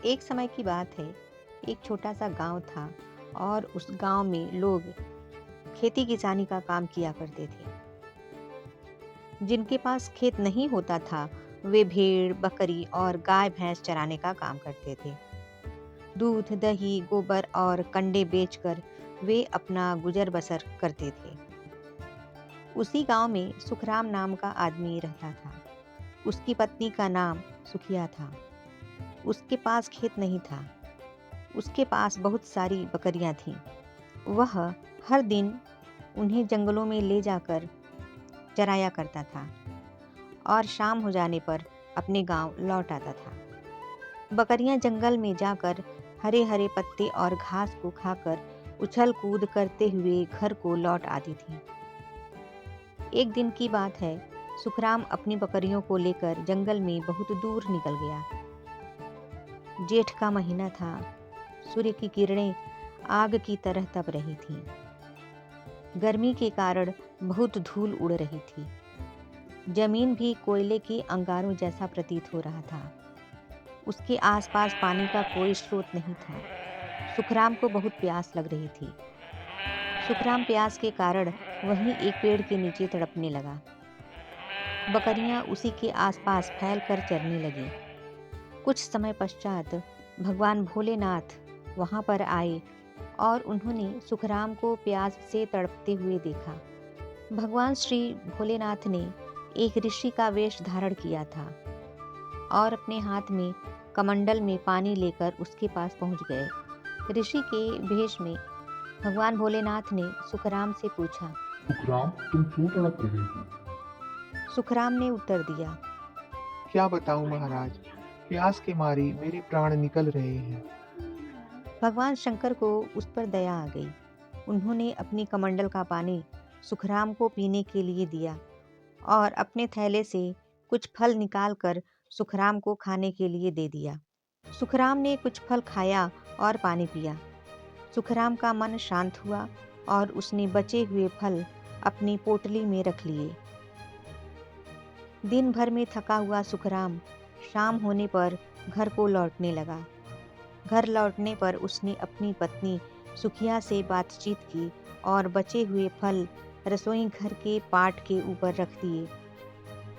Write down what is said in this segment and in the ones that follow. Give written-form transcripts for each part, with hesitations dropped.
एक समय की बात है। एक छोटा सा गांव था और उस गांव में लोग खेती किसानी का काम किया करते थे। जिनके पास खेत नहीं होता था, वे भेड़ बकरी और गाय भैंस चराने का काम करते थे। दूध दही गोबर और कंडे बेचकर वे अपना गुजर बसर करते थे। उसी गांव में सुखराम नाम का आदमी रहता था। उसकी पत्नी का नाम सुखिया था। उसके पास खेत नहीं था। उसके पास बहुत सारी बकरियां थीं। वह हर दिन उन्हें जंगलों में ले जाकर चराया करता था और शाम हो जाने पर अपने गांव लौट आता था। बकरियां जंगल में जाकर हरे हरे पत्ते और घास को खाकर उछल कूद करते हुए घर को लौट आती थीं। एक दिन की बात है, सुखराम अपनी बकरियों को लेकर जंगल में बहुत दूर निकल गया। जेठ का महीना था। सूर्य की किरणें आग की तरह तप रही थीं। गर्मी के कारण बहुत धूल उड़ रही थी। जमीन भी कोयले के अंगारों जैसा प्रतीत हो रहा था। उसके आसपास पानी का कोई स्रोत नहीं था। सुखराम को बहुत प्यास लग रही थी। सुखराम प्यास के कारण वहीं एक पेड़ के नीचे तड़पने लगा। बकरियां उसी के आसपास फैलकर चरने लगीं। कुछ समय पश्चात भगवान भोलेनाथ वहां पर आए और उन्होंने सुखराम को प्यास से तड़पते हुए देखा। भगवान श्री भोलेनाथ ने एक ऋषि का वेश धारण किया था और अपने हाथ में कमंडल में पानी लेकर उसके पास पहुंच गए। ऋषि के भेष में भगवान भोलेनाथ ने सुखराम से पूछा। सुखराम, तुम क्यों तड़प रहे हो? सुखराम ने उत्तर दिया। क्या बताऊं महाराज, प्यास के मारे मेरे प्राण निकल रहे हैं। भगवान शंकर को उस पर दया आ गई। उन्होंने अपनी कमंडल का पानी सुखराम को पीने के लिए दिया और अपने थैले से कुछ फल निकालकर सुखराम को खाने के लिए दे दिया। सुखराम ने कुछ फल खाया और पानी पिया। सुखराम का मन शांत हुआ और उसने बचे हुए फल अपनी पोटली में रख लिए। दिन भर में थका हुआ सुखराम शाम होने पर घर को लौटने लगा। घर लौटने पर उसने अपनी पत्नी सुखिया से बातचीत की और बचे हुए फल रसोई घर के पाट के ऊपर रख दिए।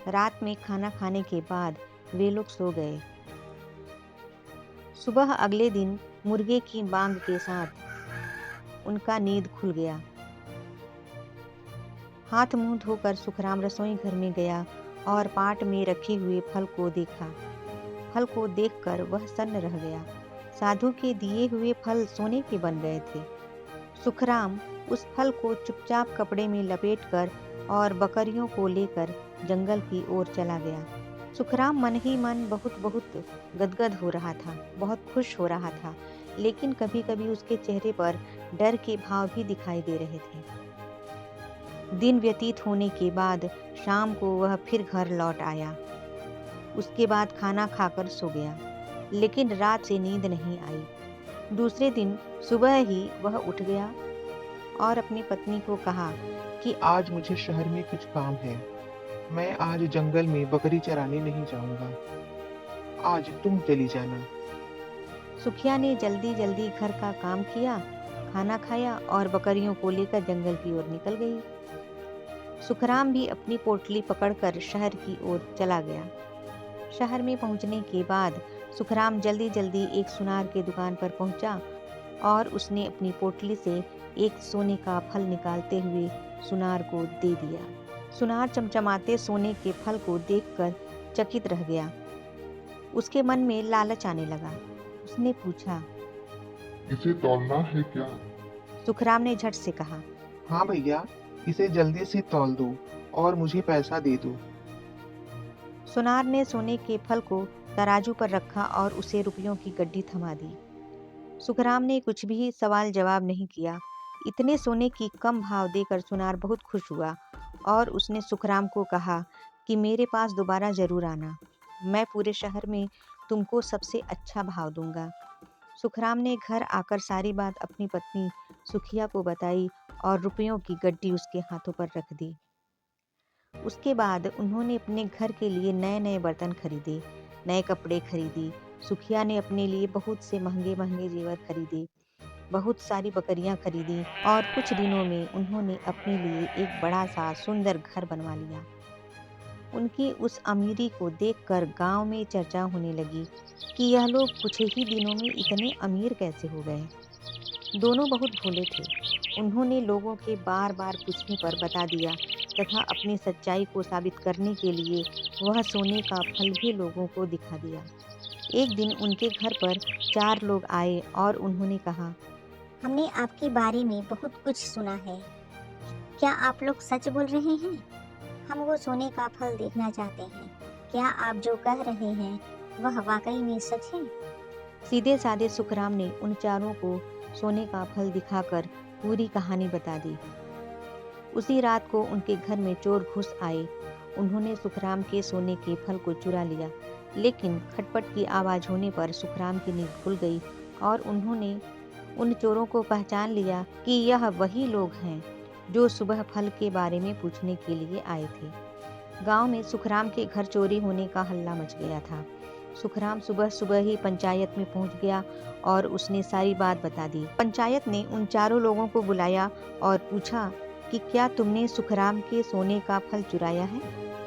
रात में खाना खाने के बाद वे लोग सो गए। सुबह अगले दिन मुर्गे की बांग के साथ उनका नींद खुल गया। हाथ मुंह धोकर सुखराम रसोई घर में गया और पाट में रखे हुए फल को देखा। फल को देखकर वह सन्न रह गया। साधु के दिए हुए फल सोने के बन गए थे। सुखराम उस फल को चुपचाप कपड़े में लपेटकर और बकरियों को लेकर जंगल की ओर चला गया। सुखराम मन ही मन बहुत बहुत गदगद हो रहा था, बहुत खुश हो रहा था, लेकिन कभी कभी उसके चेहरे पर डर के भाव भी दिखाई दे रहे थे। दिन व्यतीत होने के बाद शाम को वह फिर घर लौट आया। उसके बाद खाना खाकर सो गया, लेकिन रात से नींद नहीं आई। दूसरे दिन सुबह ही वह उठ गया और अपनी पत्नी को कहा कि आज मुझे शहर में कुछ काम है। मैं आज जंगल में बकरी चराने नहीं जाऊंगा। आज तुम चली जाना। सुखिया ने जल्दी जल्दी घर का काम किया, खाना खाया और बकरियों को लेकर जंगल की ओर निकल गई। सुखराम भी अपनी पोटली पकड़कर शहर की ओर चला गया। शहर में पहुंचने के बाद सुखराम जल्दी जल्दी एक सुनार के दुकान पर पहुंचा और उसने अपनी पोटली से एक सोने का फल निकालते हुए सुनार को दे दिया। सुनार चमचमाते सोने के फल को देखकर चकित रह गया। उसके मन में लालच आने लगा। उसने पूछा। इसे तौलना है क्या? सुखराम ने झट से कहा। हाँ भैया, इसे जल्दी से तौल दो और मुझे पैसा दे दो। सुनार ने सोने के फल को तराजू पर रखा और उसे रुपयों की गड्डी थमा दी। सुखराम ने कुछ भी सवाल जवाब नहीं किया। इतने सोने की कम भाव देकर सुनार बहुत खुश हुआ और उसने सुखराम को कहा कि मेरे पास दोबारा जरूर आना। मैं पूरे शहर में तुमको सबसे अच्छा भाव दूंगा। सुखराम ने घर आकर सारी बात अपनी पत्नी सुखिया को बताई और रुपयों की गड्डी उसके हाथों पर रख दी। उसके बाद उन्होंने अपने घर के लिए नए नए बर्तन खरीदे, नए कपड़े खरीदी सुखिया ने अपने लिए बहुत से महंगे-महंगे जेवर खरीदे, बहुत सारी बकरियां खरीदी और कुछ दिनों में उन्होंने अपने लिए एक बड़ा-सा सुंदर घर बनवा लिया। उनकी उस अमीरी को देखकर गांव में चर्चा होने लगी कि यह लोग कुछ ही दिनों में इतने अमीर कैसे हो गए। दोनों बहुत भोले थे। उन्होंने लोगों के बार-बार पूछने पर बता दिया तथा अपनी सच्चाई को साबित करने के लिए वह सोने का फल भी लोगों को दिखा दिया। एक दिन उनके घर पर 4 लोग आए और उन्होंने कहा, हमने आपके बारे में बहुत कुछ सुना है। क्या आप लोग सच बोल रहे हैं? हम वो सोने का फल देखना चाहते हैं। क्या आप जो कह रहे हैं वह वाकई में सच है? सीधे साधे सुखराम ने उन चारों को सोने का फल दिखाकर पूरी कहानी बता दी। उसी रात को उनके घर में चोर घुस आए। उन्होंने सुखराम के सोने के फल को चुरा लिया, लेकिन खटपट की आवाज होने पर सुखराम की नींद खुल गई और उन्होंने उन चोरों को पहचान लिया कि यह वही लोग हैं जो सुबह फल के बारे में पूछने के लिए आए थे। गांव में सुखराम के घर चोरी होने का हल्ला मच गया था। सुखराम सुबह सुबह ही पंचायत में पहुंच गया और उसने सारी बात बता दी। पंचायत ने उन चारों लोगों को बुलाया और पूछा कि क्या तुमने सुखराम के सोने का फल चुराया है?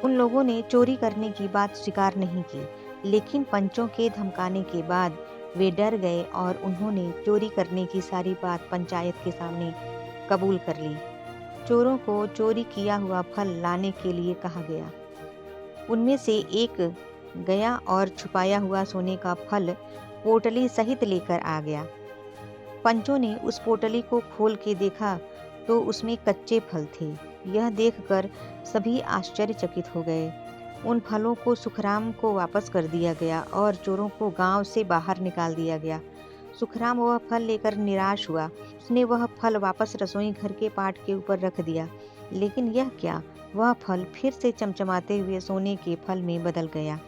उन लोगों ने चोरी करने की बात स्वीकार नहीं की, लेकिन पंचों के धमकाने के बाद वे डर गए और उन्होंने चोरी करने की सारी बात पंचायत के सामने कबूल कर ली। चोरों को चोरी किया हुआ फल लाने के लिए कहा गया। उनमें से एक गया और छुपाया हुआ सोने का फल पोटली सहित लेकर आ गया। पंचों ने उस पोटली को खोल के देखा तो उसमें कच्चे फल थे। यह देखकर सभी आश्चर्यचकित हो गए। उन फलों को सुखराम को वापस कर दिया गया और चोरों को गांव से बाहर निकाल दिया गया। सुखराम वह फल लेकर निराश हुआ। उसने वह फल वापस रसोई घर के पाट के ऊपर रख दिया, लेकिन यह क्या, वह फल फिर से चमचमाते हुए सोने के फल में बदल गया।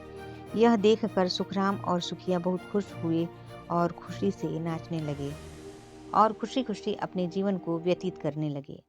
यह देखकर सुखराम और सुखिया बहुत खुश हुए और खुशी से नाचने लगे और खुशी खुशी अपने जीवन को व्यतीत करने लगे।